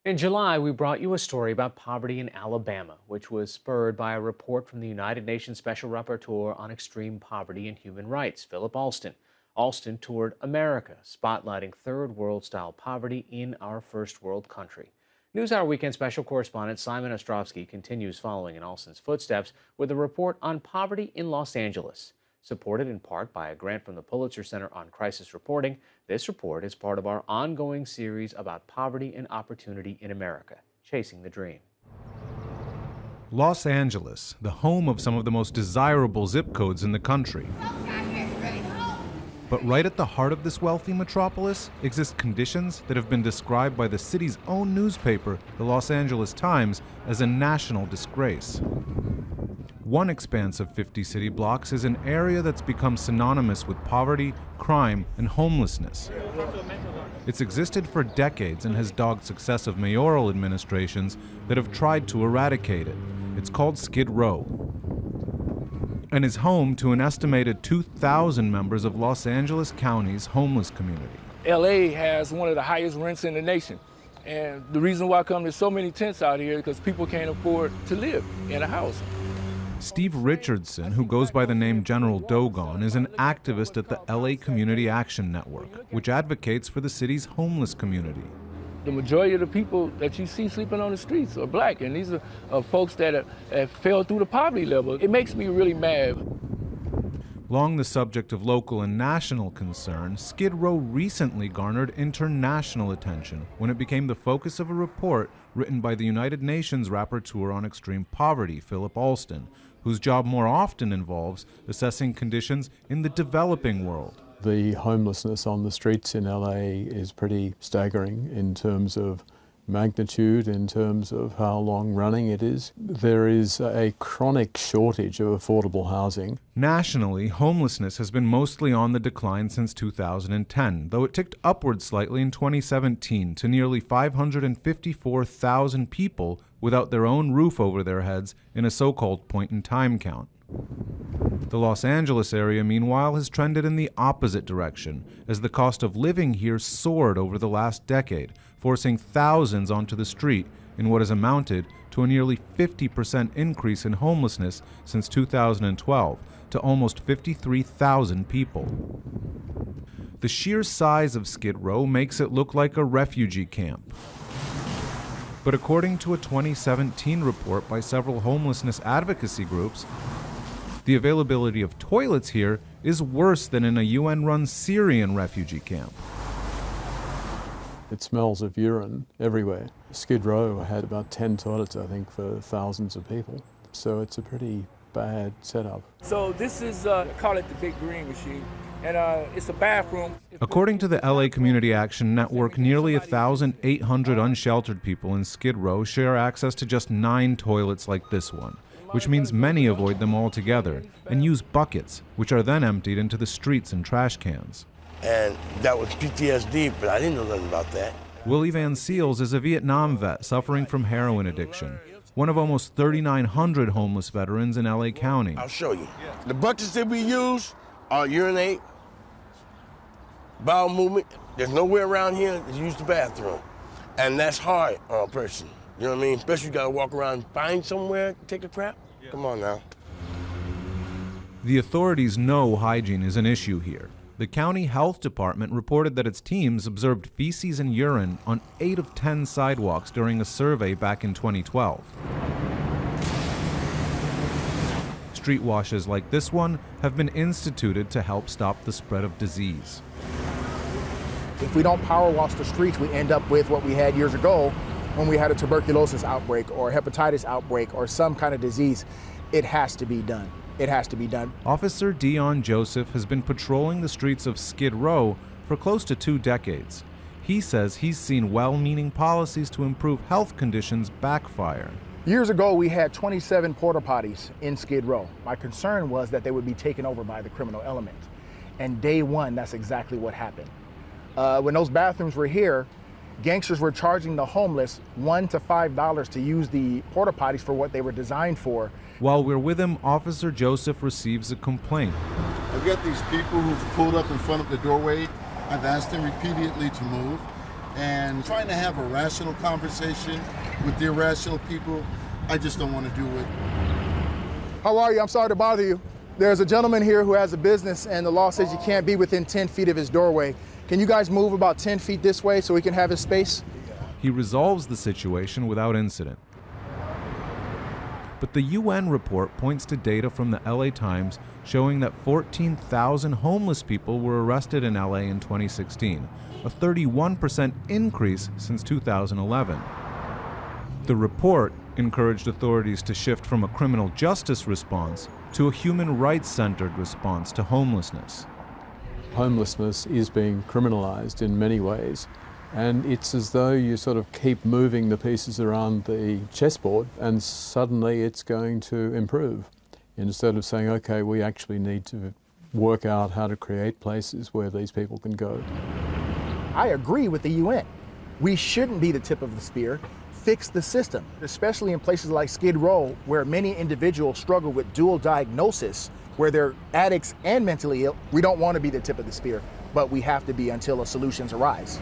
In July, we brought you a story about poverty in Alabama, which was spurred by a report from the United Nations Special Rapporteur on Extreme Poverty and Human Rights, Philip Alston. Alston toured America, spotlighting third world style poverty in our first world country. NewsHour Weekend special correspondent Simon Ostrowski continues following in Alston's footsteps with a report on poverty in Los Angeles. Supported in part by a grant from the Pulitzer Center on Crisis Reporting, this report is part of our ongoing series about poverty and opportunity in America, Chasing the Dream. Los Angeles, the home of some of the most desirable zip codes in the country. But right at the heart of this wealthy metropolis exist conditions that have been described by the city's own newspaper, the Los Angeles Times, as a national disgrace. One expanse of 50 city blocks is an area that's become synonymous with poverty, crime, and homelessness. It's existed for decades and has dogged successive mayoral administrations that have tried to eradicate it. It's called Skid Row, and is home to an estimated 2,000 members of Los Angeles County's homeless community. LA has one of the highest rents in the nation. And the reason why there's so many tents out here is because people can't afford to live in a house. Steve Richardson, who goes by the name General Dogon, is an activist at the LA Community Action Network, which advocates for the city's homeless community. The majority of the people that you see sleeping on the streets are black, and these are folks that have fell through the poverty level. It makes me really mad. Long the subject of local and national concern, Skid Row recently garnered international attention when it became the focus of a report written by the United Nations Rapporteur on Extreme Poverty, Philip Alston, whose job more often involves assessing conditions in the developing world. The homelessness on the streets in LA is pretty staggering in terms of magnitude, in terms of how long running it is. There is a chronic shortage of affordable housing. Nationally, homelessness has been mostly on the decline since 2010, though it ticked upward slightly in 2017 to nearly 554,000 people without their own roof over their heads in a so-called point-in-time count. The Los Angeles area, meanwhile, has trended in the opposite direction, as the cost of living here soared over the last decade, forcing thousands onto the street in what has amounted to a nearly 50% increase in homelessness since 2012 to almost 53,000 people. The sheer size of Skid Row makes it look like a refugee camp. But according to a 2017 report by several homelessness advocacy groups, the availability of toilets here is worse than in a UN-run Syrian refugee camp. It smells of urine everywhere. Skid Row had about 10 toilets, I think, for thousands of people. So it's a pretty bad setup. So this is, call it the Big Green Machine, and it's a bathroom. According to the LA Community Action Network, nearly 1,800 unsheltered people in Skid Row share access to just 9 toilets like this one, which means many avoid them altogether and use buckets, which are then emptied into the streets and trash cans. And that was PTSD, but I didn't know nothing about that. Willie Van Seals is a Vietnam vet suffering from heroin addiction, one of almost 3,900 homeless veterans in LA County. I'll show you. The buckets that we use are urinate, bowel movement. There's nowhere around here to use the bathroom. And that's hard on a person. You know what I mean? Especially you gotta walk around and find somewhere to take a crap. Come on now. The authorities know hygiene is an issue here. The county health department reported that its teams observed feces and urine on 8 of 10 sidewalks during a survey back in 2012. Street washes like this one have been instituted to help stop the spread of disease. If we don't power wash the streets, we end up with what we had years ago when we had a tuberculosis outbreak or a hepatitis outbreak or some kind of disease. It has to be done. It has to be done. Officer Dion Joseph has been patrolling the streets of Skid Row for close to 2 decades. He says he's seen well-meaning policies to improve health conditions backfire. Years ago, we had 27 porta potties in Skid Row. My concern was that they would be taken over by the criminal element. And day one, that's exactly what happened. When those bathrooms were here, gangsters were charging the homeless $1 to $5 to use the porta potties for what they were designed for. While we're with him, Officer Joseph receives a complaint. I've got these people who've pulled up in front of the doorway. I've asked them repeatedly to move. and trying to have a rational conversation with the irrational people, I just don't want to do it. How are you? I'm sorry to bother you. There's a gentleman here who has a business and the law says you can't be within 10 feet of his doorway. Can you guys move about 10 feet this way so we can have his space? He resolves the situation without incident. But the UN report points to data from the LA Times showing that 14,000 homeless people were arrested in LA in 2016, a 31% increase since 2011. The report encouraged authorities to shift from a criminal justice response to a human rights-centered response to homelessness. Homelessness is being criminalized in many ways, and it's as though you sort of keep moving the pieces around the chessboard and suddenly it's going to improve, instead of saying, okay, we actually need to work out how to create places where these people can go. I agree with the UN. We shouldn't be the tip of the spear. Fix the system, especially in places like Skid Row, where many individuals struggle with dual diagnosis, where they're addicts and mentally ill. We don't want to be the tip of the spear, but we have to be until solutions arise.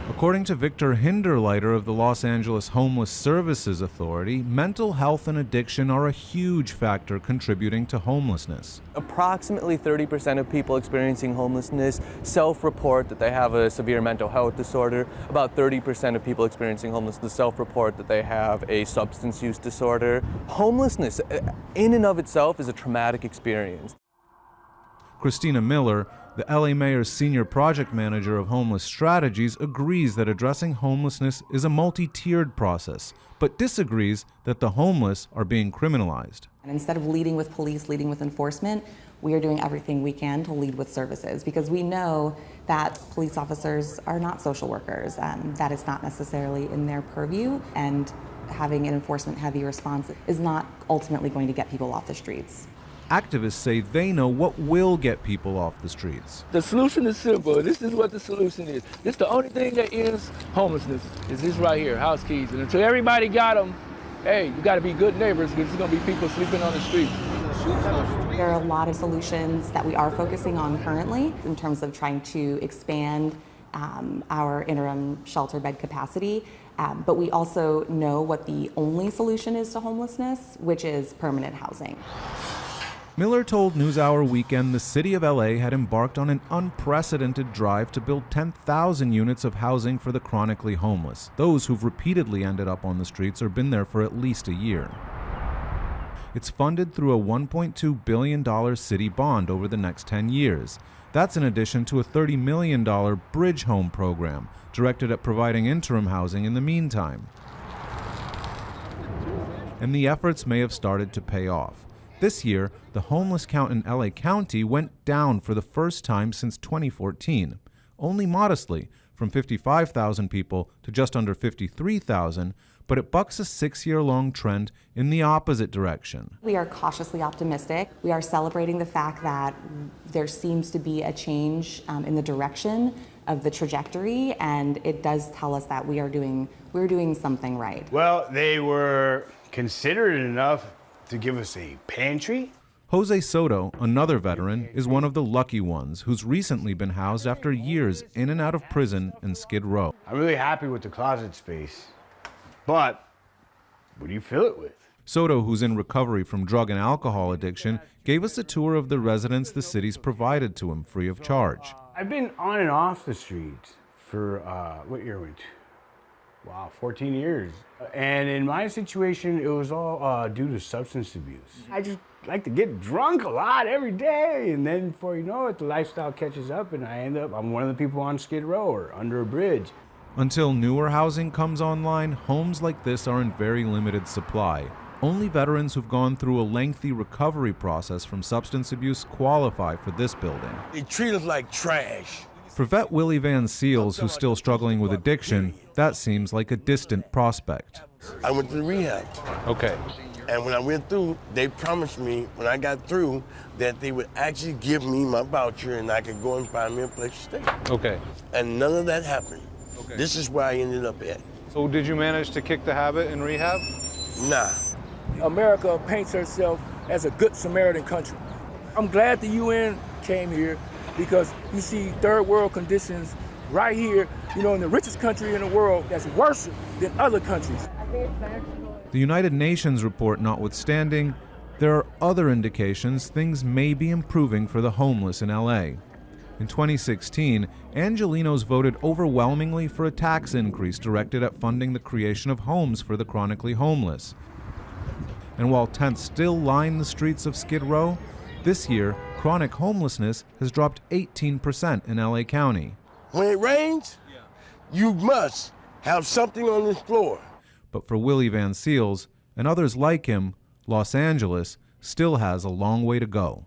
According to Victor Hinderleiter of the Los Angeles Homeless Services Authority, mental health and addiction are a huge factor contributing to homelessness. Approximately 30% of people experiencing homelessness self-report that they have a severe mental health disorder. About 30% of people experiencing homelessness self-report that they have a substance use disorder. Homelessness in and of itself is a traumatic experience. Christina Miller, the LA Mayor's senior project manager of homeless strategies, agrees that addressing homelessness is a multi-tiered process, but disagrees that the homeless are being criminalized. And instead of leading with police, leading with enforcement, we are doing everything we can to lead with services, because we know that police officers are not social workers. That is not necessarily in their purview, and having an enforcement-heavy response is not ultimately going to get people off the streets. Activists say they know what will get people off the streets. The solution is simple. This is what the solution is. This the only thing that ends homelessness is this right here, house keys. And until everybody got them, hey, you got to be good neighbors, because there's going to be people sleeping on the streets. There are a lot of solutions that we are focusing on currently in terms of trying to expand our interim shelter bed capacity. But we also know what the only solution is to homelessness, which is permanent housing. Miller told NewsHour Weekend the city of LA had embarked on an unprecedented drive to build 10,000 units of housing for the chronically homeless, those who've repeatedly ended up on the streets or been there for at least a year. It's funded through a $1.2 billion city bond over the next 10 years. That's in addition to a $30 million Bridge Home program directed at providing interim housing in the meantime. And the efforts may have started to pay off. This year, the homeless count in LA County went down for the first time since 2014, only modestly, from 55,000 people to just under 53,000, but it bucks a 6-year-long trend in the opposite direction. We are cautiously optimistic. We are celebrating the fact that there seems to be a change in the direction of the trajectory, and it does tell us that we're doing something right. Well, they were considerate enough to give us a pantry. Jose Soto, another veteran, is one of the lucky ones who's recently been housed after years in and out of prison in Skid Row. I'm really happy with the closet space, but what do you fill it with? Soto, who's in recovery from drug and alcohol addiction, gave us a tour of the residence the city's provided to him free of charge. I've been on and off the streets for, what year went? Wow, 14 years. And in my situation, it was all due to substance abuse. I just like to get drunk a lot every day, and then before you know it, the lifestyle catches up, and I'm one of the people on Skid Row or under a bridge. Until newer housing comes online, homes like this are in very limited supply. Only veterans who've gone through a lengthy recovery process from substance abuse qualify for this building. They treat us like trash. For vet Willie Van Seals, who's still struggling with addiction, that seems like a distant prospect. I went to rehab. Okay. And when I went through, they promised me when I got through that they would actually give me my voucher and I could go and find me a place to stay. Okay. And none of that happened. Okay. This is where I ended up at. So did you manage to kick the habit in rehab? Nah. America paints herself as a good Samaritan country. I'm glad the UN came here, because you see third world conditions right here. in the richest country in the world that's worse than other countries. The United Nations report notwithstanding, there are other indications things may be improving for the homeless in LA. In 2016, Angelenos voted overwhelmingly for a tax increase directed at funding the creation of homes for the chronically homeless. And while tents still line the streets of Skid Row, this year, chronic homelessness has dropped 18% in LA County. When it rains, you must have something on this floor. But for Willie Van Seals and others like him, Los Angeles still has a long way to go.